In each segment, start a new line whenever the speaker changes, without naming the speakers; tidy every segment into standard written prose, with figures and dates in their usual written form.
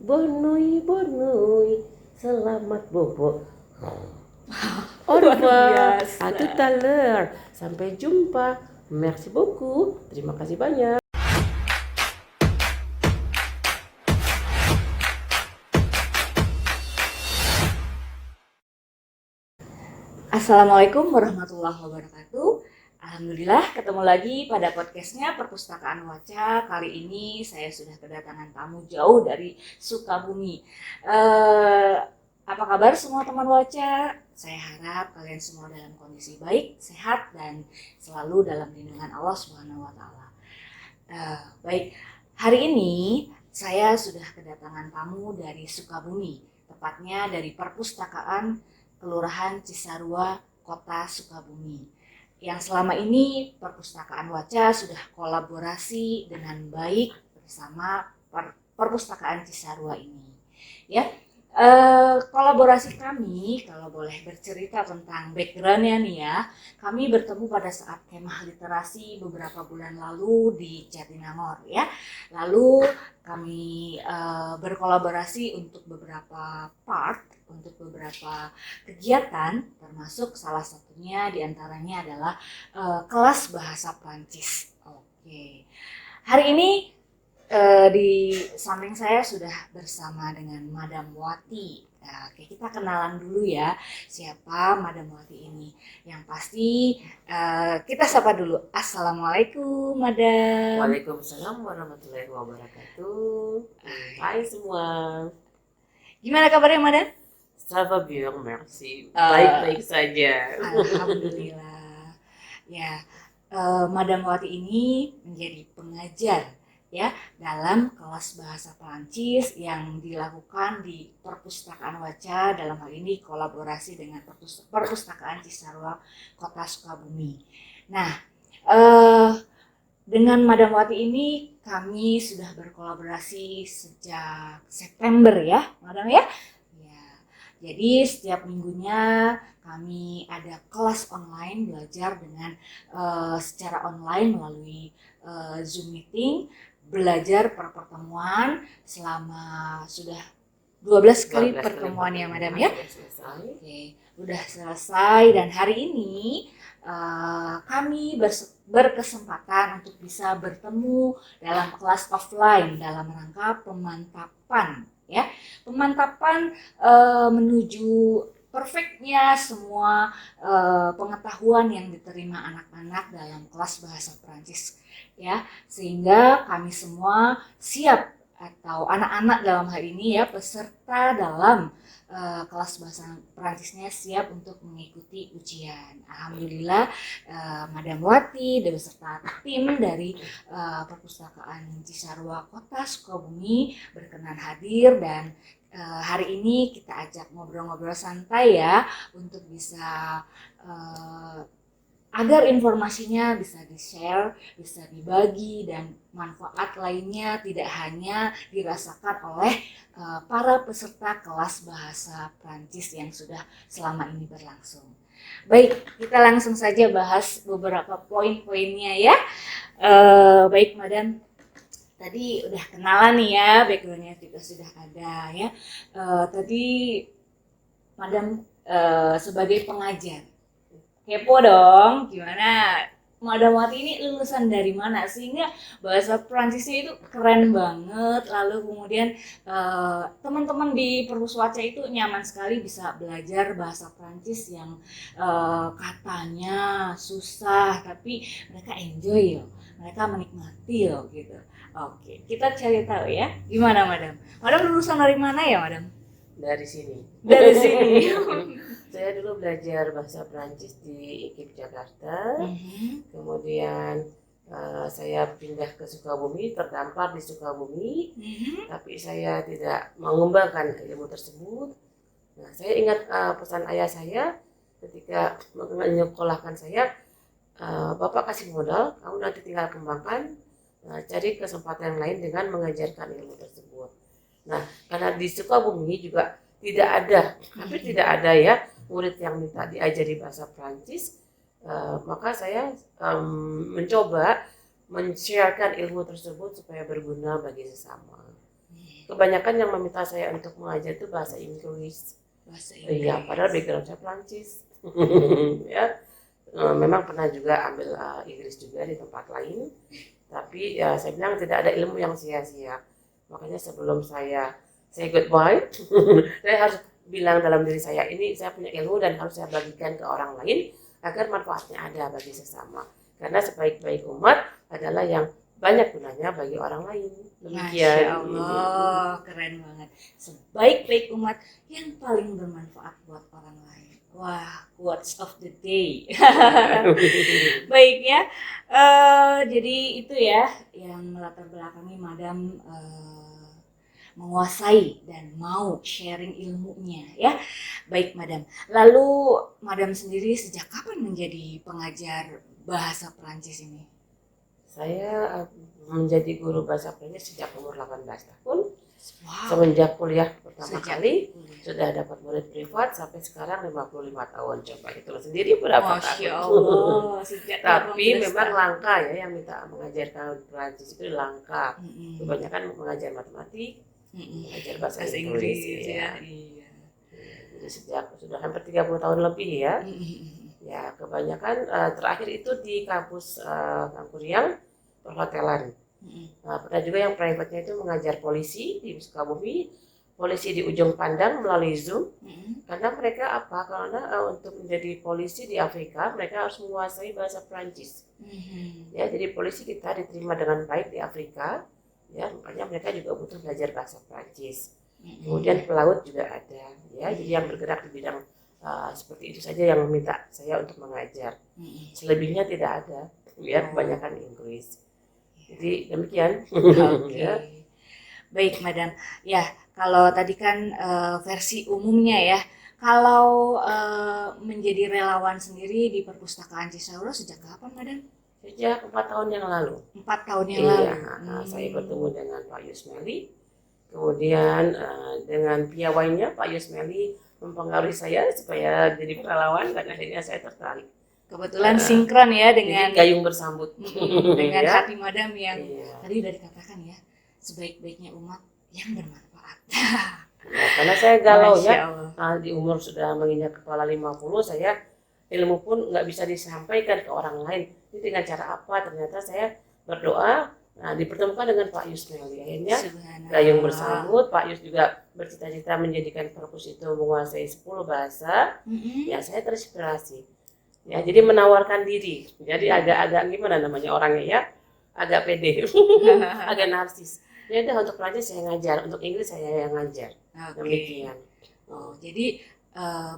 Bonui, bonui, selamat bobo. Au
Luar
revoir,
biasa.
à tout à l'heure. Sampai jumpa. Merci beaucoup. Terima kasih banyak.
Assalamualaikum warahmatullahi wabarakatuh. Alhamdulillah ketemu lagi pada podcastnya Perpustakaan Waca. Kali ini saya sudah kedatangan tamu jauh dari Sukabumi. Apa kabar semua teman Waca? Saya harap kalian semua dalam kondisi baik, sehat, dan selalu dalam lindungan Allah Subhanahu wa Ta'ala. Baik, hari ini saya sudah kedatangan tamu dari Sukabumi, tepatnya dari Perpustakaan Kelurahan Cisarua, Kota Sukabumi. Yang selama ini Perpustakaan Waca sudah kolaborasi dengan baik bersama Perpustakaan Cisarua ini. Ya, kolaborasi kami, kalau boleh bercerita tentang backgroundnya nih ya, kami bertemu pada saat kemah literasi beberapa bulan lalu di Jatinangor ya. Lalu kami berkolaborasi untuk beberapa part, untuk beberapa kegiatan, termasuk salah satunya diantaranya adalah kelas bahasa Prancis. Oke, hari ini di samping saya sudah bersama dengan Madam Wati. Nah, oke, kita kenalan dulu ya, siapa Madam Wati ini. Yang pasti kita sapa dulu. Assalamualaikum, Madam.
Waalaikumsalam warahmatullahi wabarakatuh. Hai semua.
Gimana kabarnya, Madam?
Ça va bien, merci. Baik-baik saja.
Alhamdulillah. Ya, Madam Wati ini menjadi pengajar ya dalam kelas bahasa Perancis yang dilakukan di Perpustakaan Waca, dalam hal ini kolaborasi dengan Perpustakaan Cisarua Kota Sukabumi. Nah, dengan Madam Wati ini kami sudah berkolaborasi sejak September ya, Madam ya. Jadi setiap minggunya kami ada kelas online, belajar dengan secara online melalui Zoom meeting, belajar per pertemuan selama sudah 12 kali pertemuan ya Madam ya. Oke, udah selesai dan hari ini kami berkesempatan untuk bisa bertemu dalam kelas offline dalam rangka pemantapan ya, pemantapan menuju perfectnya semua pengetahuan yang diterima anak-anak dalam kelas bahasa Perancis ya, sehingga kami semua siap, atau anak-anak dalam hal ini ya, peserta dalam kelas bahasa Perancisnya siap untuk mengikuti ujian. Alhamdulillah Madam Wati beserta tim dari Perpustakaan Cisarua Kota Sukabumi berkenan hadir, dan hari ini kita ajak ngobrol-ngobrol santai ya, untuk bisa agar informasinya bisa di-share, bisa dibagi, dan manfaat lainnya tidak hanya dirasakan oleh para peserta kelas bahasa Prancis yang sudah selama ini berlangsung. Baik, kita langsung saja bahas beberapa poin-poinnya ya. Baik Madam, tadi udah kenalan nih ya, backgroundnya juga sudah ada ya. Tadi Madam sebagai pengajar, kepo dong, gimana Madam Wati ini lulusan dari mana sehingga bahasa Prancisnya itu keren banget, lalu kemudian teman-teman di Perpuswaca itu nyaman sekali bisa belajar bahasa Prancis yang katanya susah tapi mereka enjoy loh, mereka menikmati loh gitu. Oke, kita cari tahu ya, gimana Madam? Madam lulusan dari mana ya Madam?
Dari sini.
Dari sini.
Saya dulu belajar bahasa Perancis di IKIP Jakarta. Kemudian saya pindah ke Sukabumi, terdampar di Sukabumi, tapi saya tidak mengembangkan ilmu tersebut. Nah, saya ingat pesan ayah saya ketika menyekolahkan saya, Bapak kasih modal, kamu nanti tinggal kembangkan, cari kesempatan yang lain dengan mengajarkan ilmu tersebut. Nah, karena di Sukabumi juga tidak ada, hampir tidak ada ya murid yang minta diajari bahasa Prancis, maka saya mencoba men-sharekan ilmu tersebut supaya berguna bagi sesama. kebanyakan yang meminta saya untuk mengajar itu bahasa Inggris.
Bahasa
Iya,
Inggris.
padahal background saya Prancis. Ya, memang pernah juga ambil Inggris juga di tempat lain. Tapi ya saya bilang tidak ada ilmu yang sia-sia. Makanya sebelum saya say goodbye, saya harus bilang dalam diri saya, ini saya punya ilmu dan harus saya bagikan ke orang lain agar manfaatnya ada bagi sesama. Karena sebaik-baik umat adalah yang banyak gunanya bagi orang lain.
Masya Allah, keren banget. Sebaik-baik umat yang paling bermanfaat buat orang lain. Wah, quotes of the day. Baik ya, jadi itu ya yang melatar belakangi Madam menguasai dan mau sharing ilmunya ya. Baik Madam, lalu Madam sendiri sejak kapan menjadi pengajar bahasa Perancis ini?
Saya menjadi guru bahasa Prancis sejak umur 18 tahun.
Wow.
Semenjak kuliah pertama
Sejak
kali
kuliah.
sudah dapat murid privat sampai sekarang 55 tahun. Coba hitung sendiri berapa
Masya
tahun.
Allah, sejak
Tapi
18
memang
tahun.
langka ya yang minta mengajarkan Prancis itu langka.
Mm-mm.
Kebanyakan mengajar matematik,
Mm-mm.
mengajar bahasa
Bahasa
Inggris
Inggris
ya.
ya. Iya.
Jadi sejak sudah hampir 30 tahun lebih ya.
Mm-mm.
Ya, kebanyakan terakhir itu di kampus Kangkuriang perhotelan.
Mm-mm.
Pernah juga yang private-nya itu mengajar polisi di Sukabumi, polisi di Ujung Pandang melalui Zoom.
Mm-mm.
Karena mereka apa? Karena untuk menjadi polisi di Afrika mereka harus menguasai bahasa Prancis.
Mm-mm.
Ya, jadi polisi kita diterima dengan baik di Afrika. Ya, makanya mereka juga butuh belajar bahasa Prancis.
Mm-mm.
Kemudian pelaut juga ada. Ya, jadi yang bergerak di bidang seperti itu saja yang meminta saya untuk mengajar.
Mm-mm.
Selebihnya tidak ada. Ya, kebanyakan Inggris. Jadi demikian.
Oke.
Ya.
Baik, Madam. Ya, kalau tadi kan versi umumnya ya. Kalau menjadi relawan sendiri di Perpustakaan Cisauro sejak kapan, Madam?
Sejak 4 tahun yang lalu.
4 tahun yang
Iya,
lalu.
saya bertemu dengan Pak Yusmeli. Kemudian dengan piawainya Pak Yusmeli mempengaruhi saya supaya jadi relawan dan akhirnya saya tertarik.
Kebetulan sinkron ya dengan
Jadi gayung bersambut.
dengan
Ya.
hati Madam yang
Iya.
tadi udah dikatakan ya, sebaik-baiknya umat yang bermanfaat.
Ya, karena saya galau
Masya
ya,
Allah.
di umur sudah menginjak kepala 50, saya ilmu pun nggak bisa disampaikan ke orang lain. Ini dengan cara apa? Ternyata saya berdoa, dipertemukan dengan Pak Yusmeli. Akhirnya
Subhanallah.
gayung bersambut, Pak Yus juga bercita-cita menjadikan perpus itu menguasai 10 bahasa.
Mm-mm.
Ya, saya terinspirasi. Ya, jadi menawarkan diri. Jadi agak-agak gimana namanya orangnya ya? Agak pede. Agak narsis. Ya udah, untuk Prancis saya ngajar, untuk Inggris saya yang ngajar.
Oke.
Demikian.
Oh, jadi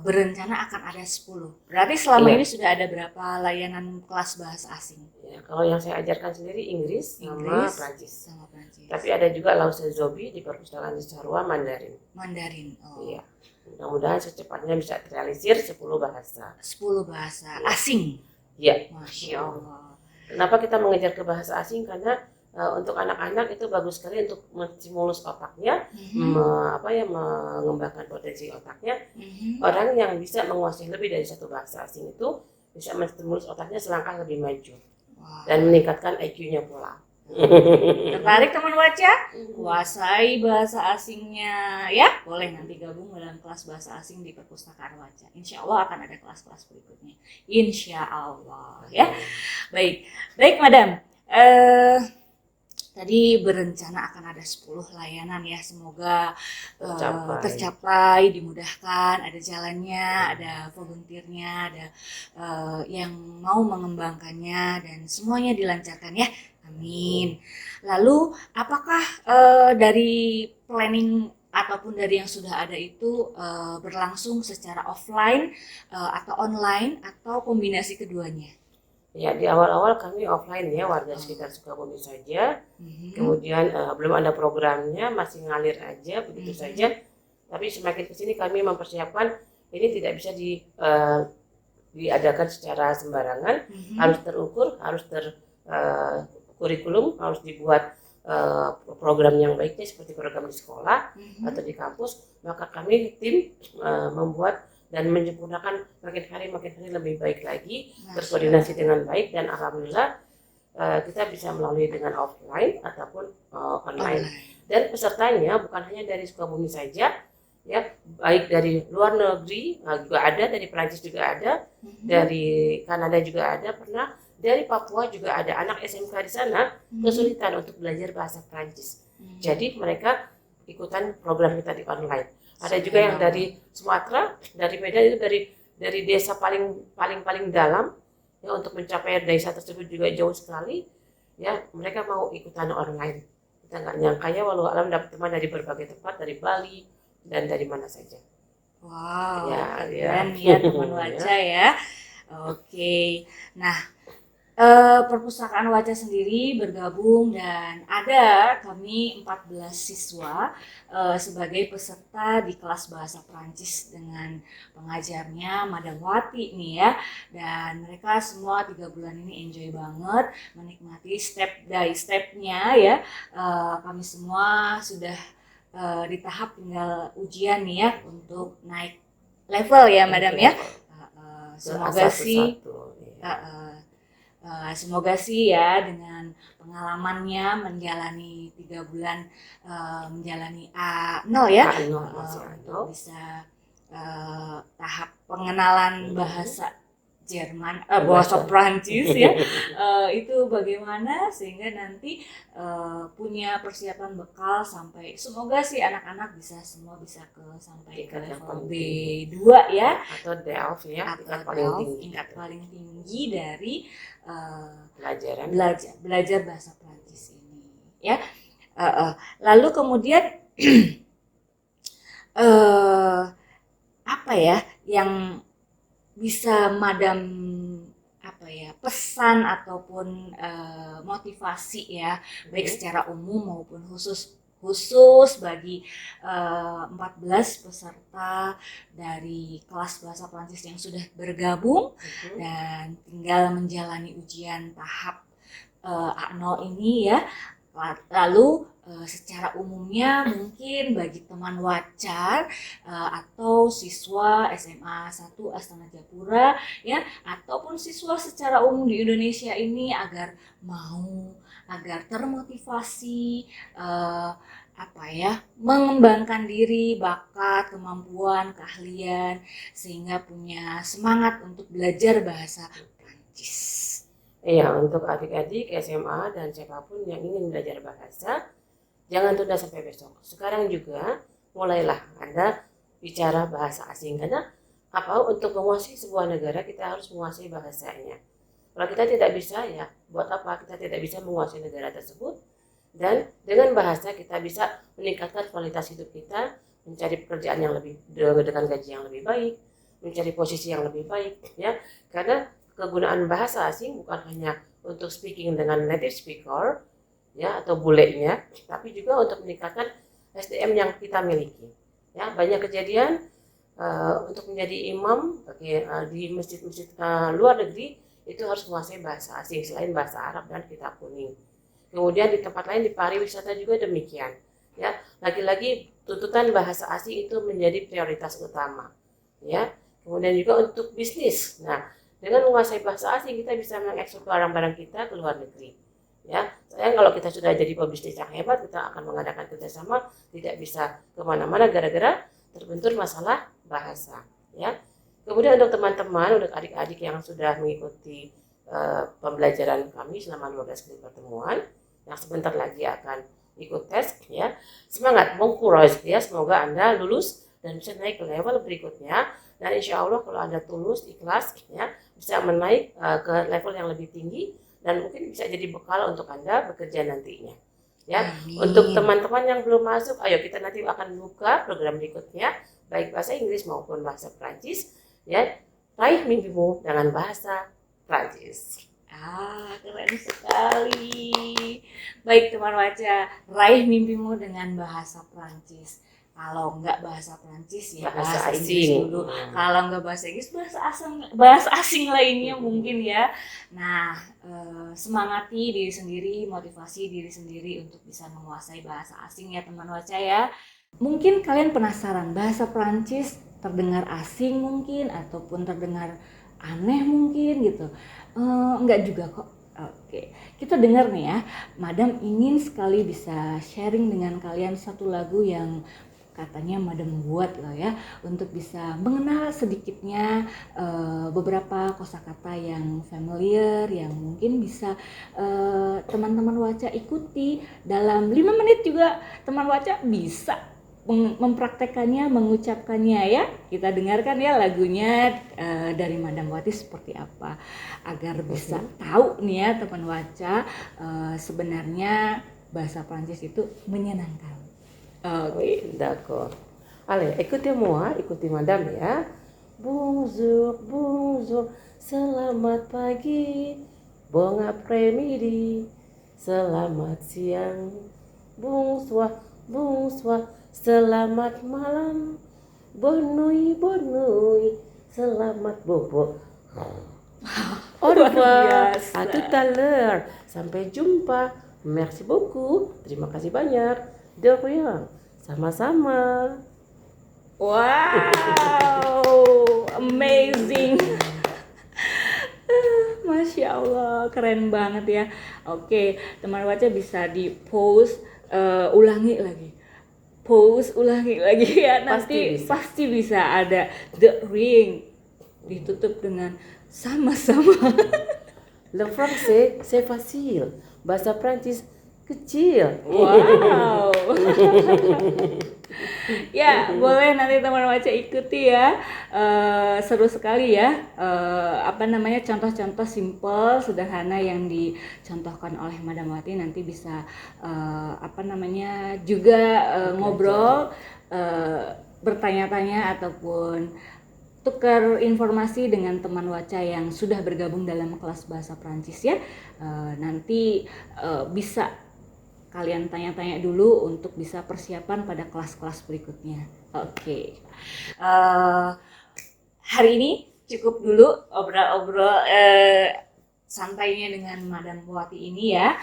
berencana akan ada 10. Berarti selama
Iya.
ini sudah ada berapa layanan kelas bahasa asing?
Ya, kalau yang saya ajarkan sendiri Inggris sama
Inggris
Prancis.
sama Prancis.
Tapi ada juga Lause Zobi di Perpustakaan Cisarua Mandarin.
Mandarin. Oh.
Iya. Mudah-mudahan secepatnya bisa terrealisir 10 bahasa.
10 bahasa asing.
Iya.
Masya Allah.
Kenapa kita mengejar ke bahasa asing? Karena untuk anak-anak itu bagus sekali untuk menstimulus otaknya, mengembangkan potensi otaknya. Orang yang bisa menguasai lebih dari satu bahasa asing itu bisa menstimulus otaknya selangkah lebih maju.
Wah.
Dan meningkatkan IQ-nya pula.
Tertarik teman baca? Kuasai bahasa asingnya ya, boleh nanti gabung dalam kelas bahasa asing di Perpustakaan Waca. Insya Allah akan ada kelas-kelas berikutnya. Insya Allah ya. Baik, baik Madam. Tadi berencana akan ada 10 layanan ya, semoga tercapai, dimudahkan, ada jalannya, ada volunteernya, ada yang mau mengembangkannya dan semuanya dilancarkan ya. Amin. Lalu apakah dari planning ataupun dari yang sudah ada itu berlangsung secara offline atau online atau kombinasi keduanya?
Ya, di awal-awal kami offline ya, warga sekitar Sukabumi saja. Kemudian belum ada programnya, masih ngalir aja begitu saja. Tapi semakin kesini kami mempersiapkan ini tidak bisa diadakan secara sembarangan, harus terukur, harus kurikulum, harus dibuat program yang baiknya seperti program di sekolah atau di kampus. Maka kami tim membuat dan menyempurnakan makin hari lebih baik lagi, berkoordinasi dengan baik, dan alhamdulillah kita bisa melalui dengan offline ataupun online. Dan pesertanya bukan hanya dari Sukabumi saja, ya, baik dari luar negeri juga ada, dari Perancis juga ada, dari Kanada juga ada, pernah dari Papua juga ada anak SMK di sana kesulitan untuk belajar bahasa Perancis. Jadi mereka ikutan program kita di online. Ada juga yang dari Sumatera, dari Medan, itu dari desa paling dalam, ya, untuk mencapai desa tersebut juga jauh sekali, ya, mereka mau ikutan online. Kita nggak nyangka ya, walau alam dapat teman dari berbagai tempat, dari Bali dan dari mana saja.
Wow,
Ya,
keren ya teman Waca ya. Oke, nah Perpustakaan Waca sendiri bergabung dan ada kami 14 siswa sebagai peserta di kelas bahasa Prancis dengan pengajarnya Madam Wati nih ya. Dan mereka semua 3 bulan ini enjoy banget menikmati step by stepnya ya. Kami semua sudah di tahap tinggal ujian nih ya untuk naik level ya Madam ya. Semoga sih semoga sih ya dengan pengalamannya menjalani 3 bulan menjalani A0 ya, bisa tahap pengenalan bahasa Jerman, bahasa Prancis ya, itu bagaimana sehingga nanti punya persiapan bekal sampai, semoga sih anak-anak semua bisa sampai ke level B2 ya,
atau DELF ya,
tingkat paling tinggi dari
belajar
bahasa Prancis ini ya. Lalu kemudian apa ya yang bisa Madam pesan ataupun motivasi ya, baik secara umum maupun khusus bagi 14 peserta dari kelas bahasa Prancis yang sudah bergabung dan tinggal menjalani ujian tahap A0 ini ya. Lalu secara umumnya mungkin bagi teman Wacar atau siswa SMA 1 Astana Japura ya, ataupun siswa secara umum di Indonesia ini agar termotivasi mengembangkan diri, bakat, kemampuan, keahlian sehingga punya semangat untuk belajar bahasa Prancis.
Iya, untuk adik-adik SMA dan siapapun yang ingin belajar bahasa, jangan tunda sampai besok. Sekarang juga mulailah Anda bicara bahasa asing, karena untuk menguasai sebuah negara kita harus menguasai bahasanya. Kalau kita tidak bisa, ya buat apa kita tidak bisa menguasai negara tersebut? Dan dengan bahasa kita bisa meningkatkan kualitas hidup kita, mencari pekerjaan yang lebih dengan gaji yang lebih baik, mencari posisi yang lebih baik, ya. Karena kegunaan bahasa asing bukan hanya untuk speaking dengan native speaker, ya, atau bulenya, tapi juga untuk meningkatkan SDM yang kita miliki. Ya, banyak kejadian untuk menjadi imam di masjid-masjid luar negeri itu harus menguasai bahasa asing selain bahasa Arab dan kitab kuning. Kemudian di tempat lain di pariwisata juga demikian. Ya, lagi-lagi tuntutan bahasa asing itu menjadi prioritas utama. Ya, kemudian juga untuk bisnis. Nah, dengan menguasai bahasa asing kita bisa mengekspor barang-barang kita ke luar negeri. Ya, sayang kalau kita sudah jadi pebisnis yang hebat, kita akan mengadakan kerjasama tidak bisa kemana-mana gara-gara terbentur masalah bahasa. Ya, kemudian untuk teman-teman, untuk adik-adik yang sudah mengikuti pembelajaran kami selama 12 kali pertemuan, yang sebentar lagi akan ikut tes, ya, semangat, mengkurus, ya, semoga Anda lulus dan bisa naik ke level berikutnya. Dan insya Allah kalau Anda tulus, ikhlas, ya, bisa menaik ke level yang lebih tinggi dan mungkin bisa jadi bekal untuk Anda bekerja nantinya. Ya, untuk teman-teman yang belum masuk, ayo kita nanti akan buka program berikutnya, baik bahasa Inggris maupun bahasa Prancis. Ya, raih mimpimu dengan bahasa Prancis.
Keren sekali. Baik teman Waca, raih mimpimu dengan bahasa Prancis. Kalau enggak bahasa Prancis ya bahasa Inggris dulu. Kalau enggak bahasa Inggris bahasa asing lainnya mungkin ya. Nah, semangati diri sendiri, motivasi diri sendiri untuk bisa menguasai bahasa asing ya teman Waca ya. Mungkin kalian penasaran bahasa Prancis terdengar asing mungkin ataupun terdengar aneh mungkin gitu. Enggak juga kok. Oke, kita dengar nih ya, Madam ingin sekali bisa sharing dengan kalian satu lagu yang katanya Madam buat loh ya, untuk bisa mengenal sedikitnya beberapa kosakata yang familiar, yang mungkin bisa teman-teman Waca ikuti. Dalam 5 menit juga teman Waca bisa mempraktekannya, mengucapkannya ya. Kita dengarkan ya lagunya dari Madam Wati seperti apa, agar bisa tahu nih ya teman Waca, sebenarnya bahasa Prancis itu menyenangkan.
Oui, d'accord. Allez, écoutez-moi, écoutez madame ya. Bonjour, bonjour, selamat pagi, bon après-midi, selamat siang, bonsoir, bonsoir, selamat malam, bonne nuit, selamat bobo. Au
Luar
revoir,
biasa.
à tout à l'heure, sampai jumpa, merci beaucoup, terima kasih banyak, de rien, sama-sama.
Wow, amazing. Masya Allah, keren banget ya. Oke, teman Waca bisa di pause, ulangi lagi. Pause, ulangi lagi ya. Nanti pasti bisa ada the ring ditutup dengan sama-sama.
Le français, c'est facile. Bahasa Prancis kecil.
Wow. Ya, boleh nanti teman Waca ikuti ya. Seru sekali ya. Contoh-contoh simple, sederhana yang dicontohkan oleh Madam Wati, nanti bisa juga ngobrol, bertanya-tanya ataupun tukar informasi dengan teman Waca yang sudah bergabung dalam kelas bahasa Prancis ya. Nanti bisa kalian tanya-tanya dulu untuk bisa persiapan pada kelas-kelas berikutnya. Oke. Hari ini cukup dulu obrol-obrol santainya dengan Madam Wati ini ya.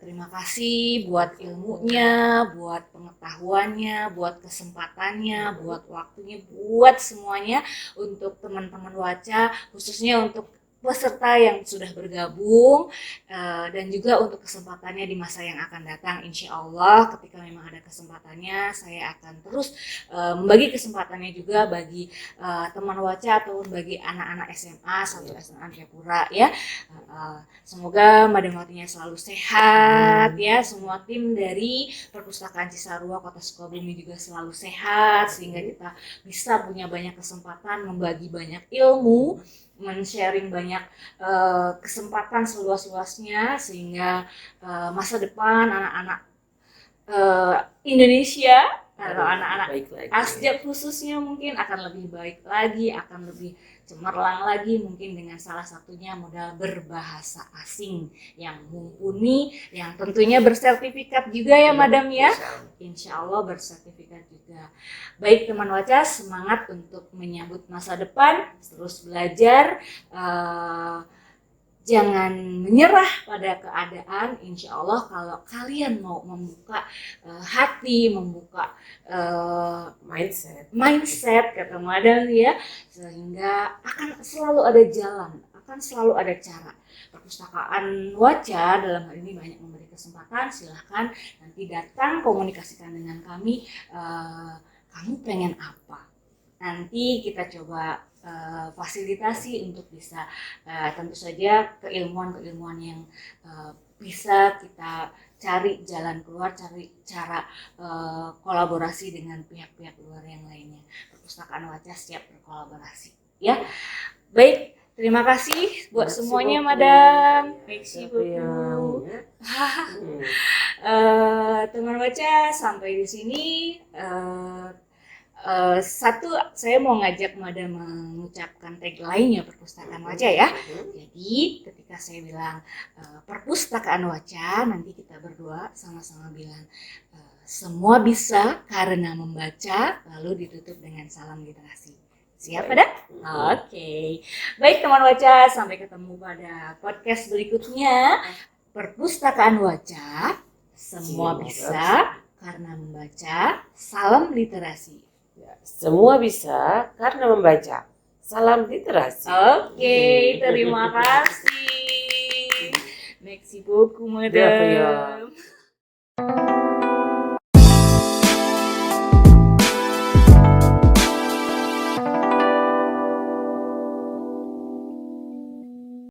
Terima kasih buat ilmunya, buat pengetahuannya, buat kesempatannya, buat waktunya, buat semuanya untuk teman-teman Waca, khususnya untuk peserta yang sudah bergabung, dan juga untuk kesempatannya di masa yang akan datang. Insya Allah ketika memang ada kesempatannya, saya akan terus membagi kesempatannya juga bagi teman Waca ataupun bagi anak-anak SMA satu SMA Jayapura ya. Semoga Madam Watinya selalu sehat ya, semua tim dari Perpustakaan Cisarua Kota Sukabumi juga selalu sehat, sehingga kita bisa punya banyak kesempatan membagi banyak ilmu, men-sharing banyak kesempatan seluas-luasnya, sehingga masa depan anak-anak Indonesia atau anak-anak Asjab khususnya mungkin akan lebih baik lagi, akan lebih cemerlang lagi, mungkin dengan salah satunya modal berbahasa asing yang mumpuni, yang tentunya bersertifikat juga ya Madam ya. Insya Allah bersertifikat juga. Baik teman Waca, semangat untuk menyambut masa depan, terus belajar, jangan menyerah pada keadaan. Insya Allah kalau kalian mau membuka hati, membuka mindset kata Madam ya, sehingga akan selalu ada jalan, akan selalu ada cara. Perpustakaan Waca dalam hal ini banyak memberi kesempatan. Silahkan nanti datang komunikasikan dengan kami, kamu pengen apa, nanti kita coba fasilitasi untuk bisa tentu saja keilmuan yang bisa kita cari jalan keluar, cari cara kolaborasi dengan pihak-pihak luar yang lainnya. Perpustakaan Waca siap berkolaborasi ya. Baik, terima kasih buat semuanya Madam. Merci beaucoup. Teman Waca, sampai di sini saya mau ngajak Madam mengucapkan tagline-nya Perpustakaan Waca ya. Jadi ketika saya bilang Perpustakaan Waca, nanti kita berdua sama-sama bilang semua bisa karena membaca, lalu ditutup dengan salam literasi. Siap pada? Oke. Baik teman Waca, sampai ketemu pada podcast berikutnya. Perpustakaan Waca, semua bisa karena membaca, salam literasi.
Semua bisa karena membaca. Salam literasi.
Oke, terima kasih. Merci beaucoup,
De rien.
madame.